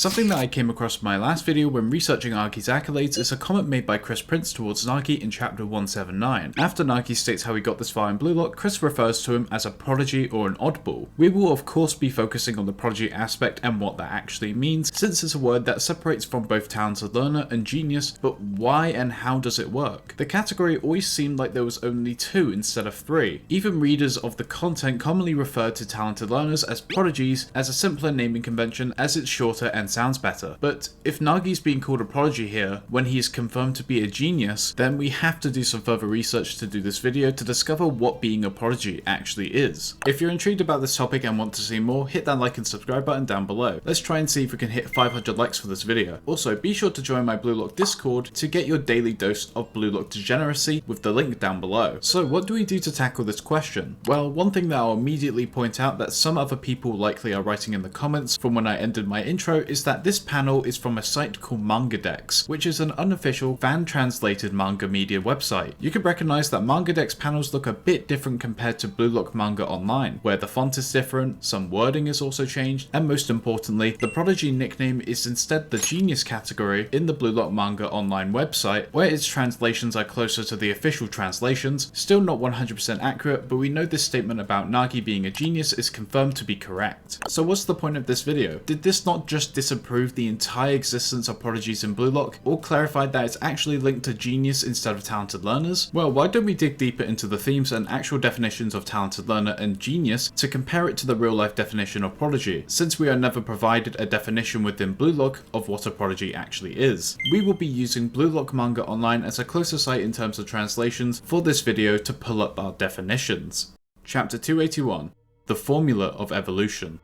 Something that I came across in my last video when researching Nagi's accolades is a comment made by Chris Prince towards Nagi in chapter 179. After Nagi states how he got this far in Blue Lock, Chris refers to him as a prodigy or an oddball. We will of course be focusing on the prodigy aspect and what that actually means, since it's a word that separates from both talented learner and genius, but why and how does it work? The category always seemed like there was only 2 instead of 3. Even readers of the content commonly refer to talented learners as prodigies as a simpler naming convention, as it's shorter and sounds better. But if Nagi's being called a prodigy here, when he is confirmed to be a genius, then we have to do some further research to do this video to discover what being a prodigy actually is. If you're intrigued about this topic and want to see more, hit that like and subscribe button down below. Let's try and see if we can hit 500 likes for this video. Also, be sure to join my BlueLock Discord to get your daily dose of BlueLock degeneracy with the link down below. So what do we do to tackle this question? Well, one thing that I'll immediately point out that some other people likely are writing in the comments from when I ended my intro is that this panel is from a site called MangaDex, which is an unofficial fan-translated manga media website. You could recognize that MangaDex panels look a bit different compared to BlueLock Manga Online, where the font is different, some wording is also changed, and most importantly, the prodigy nickname is instead the genius category in the BlueLock Manga Online website, where its translations are closer to the official translations. Still not 100% accurate, but we know this statement about Nagi being a genius is confirmed to be correct. So what's the point of this video? Did this not just disapprove the entire existence of prodigies in BlueLock, or clarify that it's actually linked to genius instead of talented learners? Well, why don't we dig deeper into the themes and actual definitions of talented learner and genius to compare it to the real life definition of prodigy, since we are never provided a definition within BlueLock of what a prodigy actually is. We will be using BlueLock Manga Online as a closer site in terms of translations for this video to pull up our definitions. Chapter 281. The Formula of Evolution.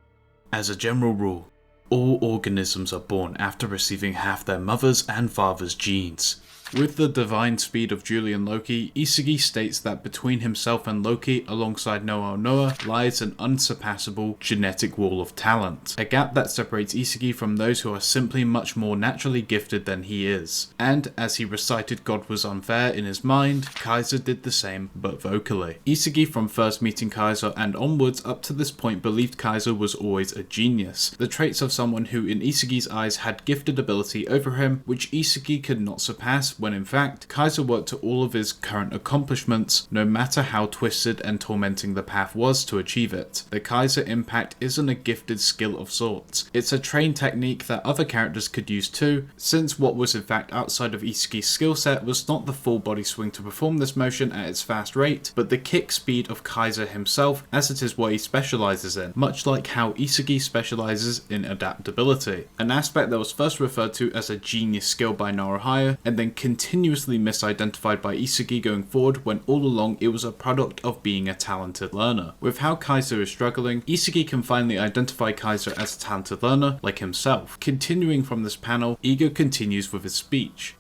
As a general rule, all organisms are born after receiving half their mother's and father's genes. With the divine speed of Julian Loki, Isagi states that between himself and Loki, alongside Noah Noah, lies an unsurpassable genetic wall of talent. A gap that separates Isagi from those who are simply much more naturally gifted than he is. And as he recited God was unfair in his mind, Kaiser did the same, but vocally. Isagi from first meeting Kaiser and onwards up to this point believed Kaiser was always a genius. The traits of someone who in Isagi's eyes had gifted ability over him, which Isagi could not surpass, when in fact, Kaiser worked to all of his current accomplishments, no matter how twisted and tormenting the path was to achieve it. The Kaiser impact isn't a gifted skill of sorts, it's a trained technique that other characters could use too, since what was in fact outside of Isagi's skill set was not the full body swing to perform this motion at its fast rate, but the kick speed of Kaiser himself, as it is what he specializes in, much like how Isagi specializes in adaptability, an aspect that was first referred to as a genius skill by Naruhaya, and then continuously misidentified by Isagi going forward, when all along it was a product of being a talented learner. With how Kaiser is struggling, Isagi can finally identify Kaiser as a talented learner like himself. Continuing from this panel, Ego continues with his speech.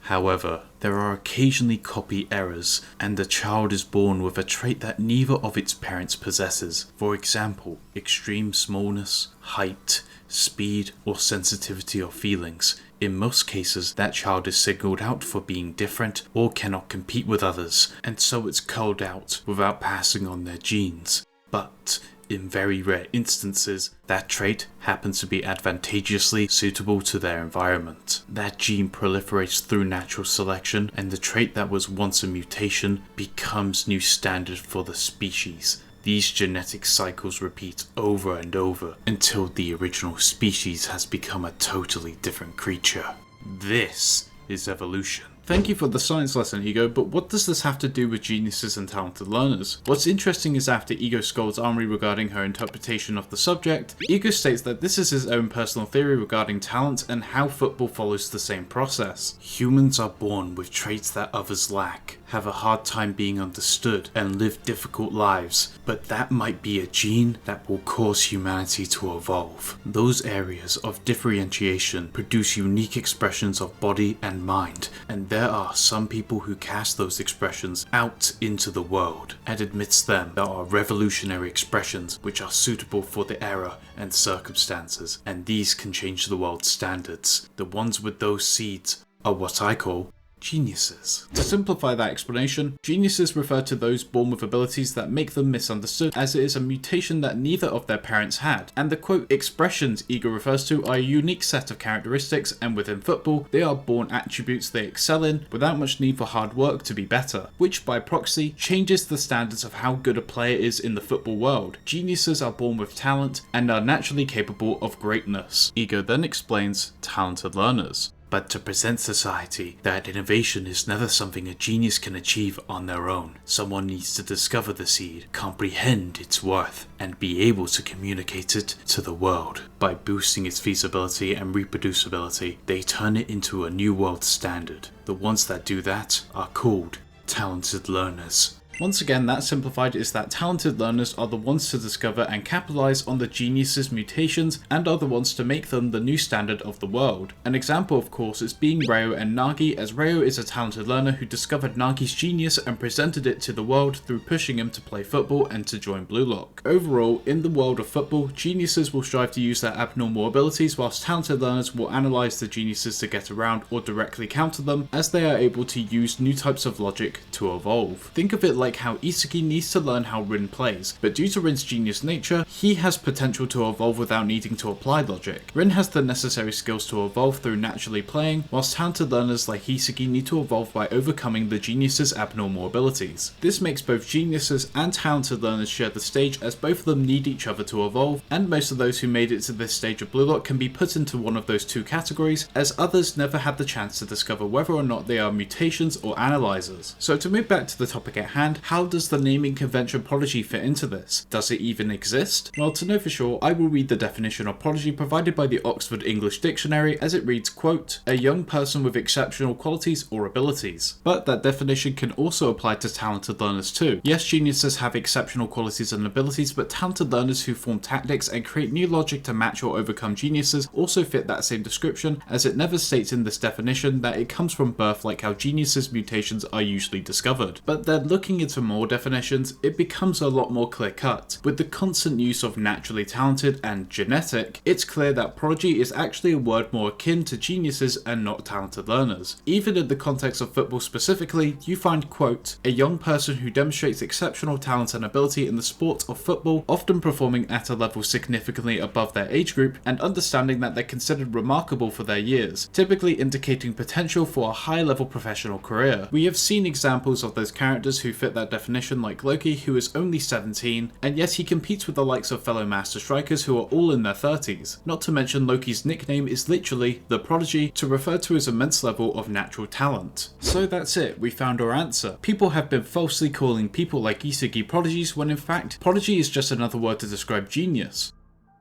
However, there are occasionally copy errors, and the child is born with a trait that neither of its parents possesses. For example, extreme smallness, height, speed, or sensitivity of feelings. In most cases, that child is singled out for being different or cannot compete with others, and so it's culled out without passing on their genes. But in very rare instances, that trait happens to be advantageously suitable to their environment. That gene proliferates through natural selection, and the trait that was once a mutation becomes new standard for the species. These genetic cycles repeat over and over until the original species has become a totally different creature. This is evolution. Thank you for the science lesson, Ego, but what does this have to do with geniuses and talented learners? What's interesting is after Ego scolds Amri regarding her interpretation of the subject, Ego states that this is his own personal theory regarding talent and how football follows the same process. Humans are born with traits that others lack, have a hard time being understood, and live difficult lives, but that might be a gene that will cause humanity to evolve. Those areas of differentiation produce unique expressions of body and mind, and there are some people who cast those expressions out into the world, and amidst them there are revolutionary expressions which are suitable for the era and circumstances, and these can change the world's standards. The ones with those seeds are what I call Geniuses. To simplify that explanation, geniuses refer to those born with abilities that make them misunderstood, as it is a mutation that neither of their parents had, and the quote expressions Ego refers to are a unique set of characteristics, and within football, they are born attributes they excel in without much need for hard work to be better, which by proxy changes the standards of how good a player is in the football world. Geniuses are born with talent and are naturally capable of greatness. Ego then explains talented learners. But to present society that innovation is never something a genius can achieve on their own. Someone needs to discover the seed, comprehend its worth, and be able to communicate it to the world. By boosting its feasibility and reproducibility, they turn it into a new world standard. The ones that do that are called talented learners. Once again, that simplified is that talented learners are the ones to discover and capitalize on the genius's mutations and are the ones to make them the new standard of the world. An example, of course, is being Ryo and Nagi, as Ryo is a talented learner who discovered Nagi's genius and presented it to the world through pushing him to play football and to join BlueLock. Overall, in the world of football, geniuses will strive to use their abnormal abilities, whilst talented learners will analyze the geniuses to get around or directly counter them, as they are able to use new types of logic to evolve. Think of it like how Isagi needs to learn how Rin plays, but due to Rin's genius nature, he has potential to evolve without needing to apply logic. Rin has the necessary skills to evolve through naturally playing, whilst talented learners like Isagi need to evolve by overcoming the genius's abnormal abilities. This makes both geniuses and talented learners share the stage, as both of them need each other to evolve, and most of those who made it to this stage of BlueLock can be put into one of those two categories, as others never had the chance to discover whether or not they are mutations or analyzers. So to move back to the topic at hand, how does the naming convention prodigy fit into this? Does it even exist? Well, to know for sure, I will read the definition of prodigy provided by the Oxford English Dictionary, as it reads, quote, a young person with exceptional qualities or abilities. But that definition can also apply to talented learners too. Yes, geniuses have exceptional qualities and abilities, but talented learners who form tactics and create new logic to match or overcome geniuses also fit that same description, as it never states in this definition that it comes from birth like how geniuses' mutations are usually discovered. But then looking into more definitions, it becomes a lot more clear cut. With the constant use of naturally talented and genetic, it's clear that prodigy is actually a word more akin to geniuses and not talented learners. Even in the context of football specifically, you find, quote, a young person who demonstrates exceptional talent and ability in the sport of football, often performing at a level significantly above their age group and understanding that they're considered remarkable for their years, typically indicating potential for a high-level professional career. We have seen examples of those characters who fit that definition, like Loki, who is only 17, and yet he competes with the likes of fellow master strikers who are all in their 30s. Not to mention Loki's nickname is literally the Prodigy, to refer to his immense level of natural talent. So that's it, we found our answer. People have been falsely calling people like Isagi prodigies when in fact, prodigy is just another word to describe genius.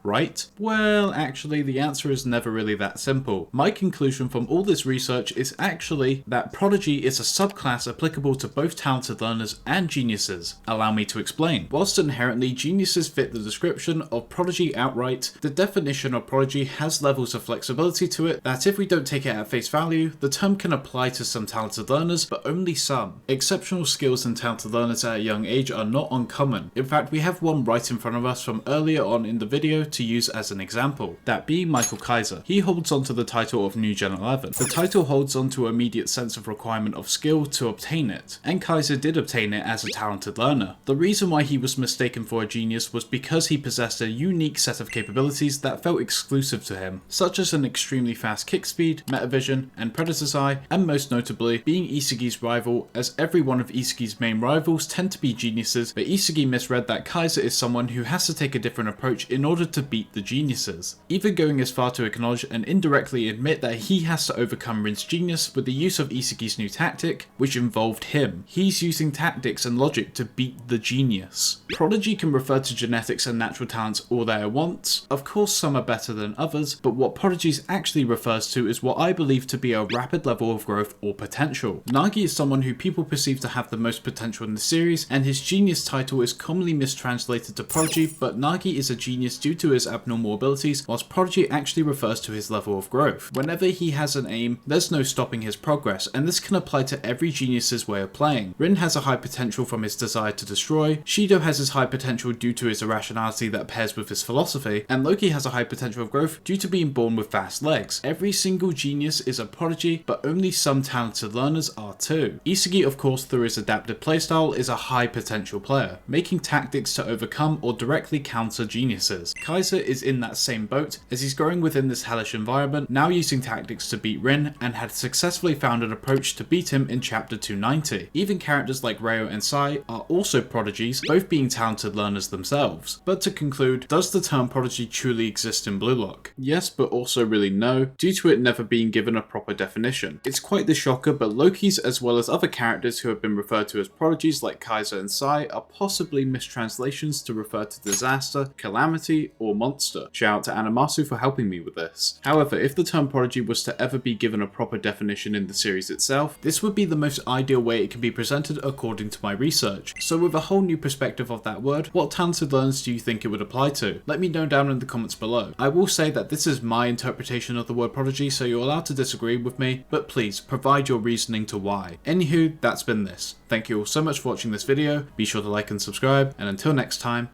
Right? Well, actually, the answer is never really that simple. My conclusion from all this research is actually that prodigy is a subclass applicable to both talented learners and geniuses. Allow me to explain. Whilst inherently geniuses fit the description of prodigy outright, the definition of prodigy has levels of flexibility to it that if we don't take it at face value, the term can apply to some talented learners, but only some. Exceptional skills in talented learners at a young age are not uncommon. In fact, we have one right in front of us from earlier on in the video to use as an example, that being Michael Kaiser. He holds onto the title of New Gen 11. The title holds onto an immediate sense of requirement of skill to obtain it, and Kaiser did obtain it as a talented learner. The reason why he was mistaken for a genius was because he possessed a unique set of capabilities that felt exclusive to him, such as an extremely fast kick speed, metavision, and predator's eye, and most notably being Isagi's rival, as every one of Isagi's main rivals tend to be geniuses, but Isagi misread that Kaiser is someone who has to take a different approach in order to beat the geniuses, even going as far to acknowledge and indirectly admit that he has to overcome Rin's genius with the use of Isagi's new tactic, which involved him. He's using tactics and logic to beat the genius. Prodigy can refer to genetics and natural talents all they want. Of course, some are better than others, but what prodigies actually refers to is what I believe to be a rapid level of growth or potential. Nagi is someone who people perceive to have the most potential in the series, and his genius title is commonly mistranslated to prodigy, but Nagi is a genius due to to his abnormal abilities, whilst prodigy actually refers to his level of growth. Whenever he has an aim, there's no stopping his progress, and this can apply to every genius's way of playing. Rin has a high potential from his desire to destroy, Shido has his high potential due to his irrationality that pairs with his philosophy, and Loki has a high potential of growth due to being born with fast legs. Every single genius is a prodigy, but only some talented learners are too. Isagi, of course, through his adaptive playstyle, is a high potential player, making tactics to overcome or directly counter geniuses. Kaiser is in that same boat, as he's growing within this hellish environment, now using tactics to beat Rin, and had successfully found an approach to beat him in chapter 290. Even characters like Ryo and Sai are also prodigies, both being talented learners themselves. But to conclude, does the term prodigy truly exist in BlueLock? Yes, but also really no, due to it never being given a proper definition. It's quite the shocker, but Loki's as well as other characters who have been referred to as prodigies like Kaiser and Sai are possibly mistranslations to refer to disaster, calamity, or monster. Shout out to Animasu for helping me with this. However, if the term prodigy was to ever be given a proper definition in the series itself, this would be the most ideal way it can be presented according to my research. So with a whole new perspective of that word, what talented learners do you think it would apply to? Let me know down in the comments below. I will say that this is my interpretation of the word prodigy, so you're allowed to disagree with me, but please provide your reasoning to why. Anywho, that's been this. Thank you all so much for watching this video, be sure to like and subscribe, and until next time,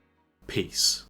peace.